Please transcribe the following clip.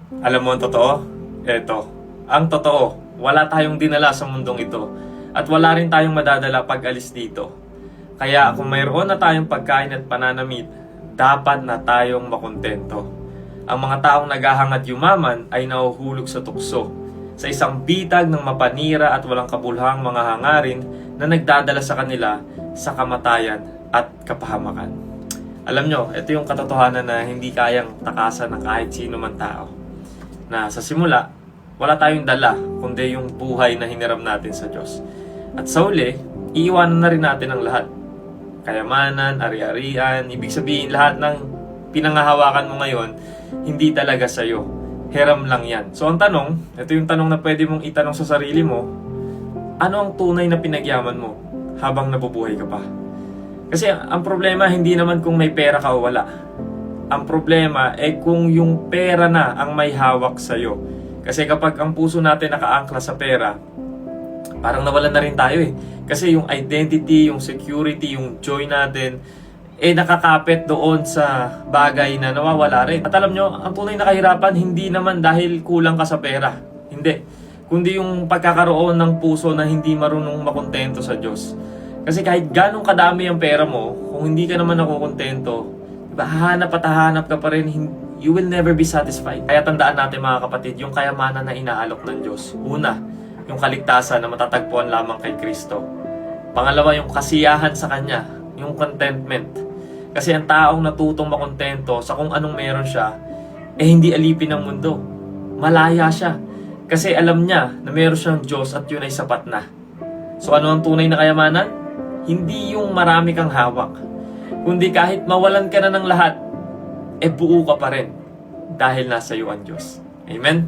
Alam mo ang totoo? Eto, ang totoo, wala tayong dinala sa mundong ito at wala rin tayong madadala pag alis dito. Kaya kung mayroon na tayong pagkain at pananamit, dapat na tayong makontento. Ang mga taong naghahangad yumaman ay nahuhulog sa tukso, sa isang bitag ng mapanira at walang kabulhang mga hangarin na nagdadala sa kanila sa kamatayan at kapahamakan. Alam nyo, ito yung katotohanan na hindi kayang takasan ng kahit sino man tao. Na sa simula, wala tayong dala, kundi yung buhay na hiniram natin sa Diyos. At sa uli, iiwanan na rin natin ang lahat. Kayamanan, ari-arian, ibig sabihin lahat ng pinangahawakan mo ngayon, hindi talaga sa'yo. Hiram lang yan. So ang tanong, ito yung tanong na pwede mong itanong sa sarili mo, ano ang tunay na pinagyaman mo habang nabubuhay ka pa? Kasi ang problema hindi naman kung may pera ka o wala. Ang problema ay kung yung pera na ang may hawak sa'yo. Kasi kapag ang puso natin nakaangkla sa pera, parang nawalan na rin tayo eh. Kasi yung identity, yung security, yung joy natin, nakakapit doon sa bagay na nawawala rin. At alam nyo, ang tunay na kahirapan, hindi naman dahil kulang ka sa pera. Hindi. Kundi yung pagkakaroon ng puso na hindi marunong makontento sa Diyos. Kasi kahit ganong kadami ang pera mo, kung hindi ka naman nakokontento, hahanap at hahanap ka pa rin, you will never be satisfied. Kaya tandaan natin mga kapatid, yung kayamanan na inaalok ng Diyos. Una, yung kaligtasan na matatagpuan lamang kay Kristo. Pangalawa, yung kasiyahan sa Kanya, yung contentment. Kasi ang taong natutong makontento sa kung anong meron siya, hindi alipin ng mundo. Malaya siya. Kasi alam niya na meron siyang Diyos at yun ay sapat na. So ano ang tunay na kayamanan? Hindi yung marami kang hawak. Kundi kahit mawalan ka na ng lahat, buo ka pa rin. Dahil nasa iyo ang Diyos. Amen?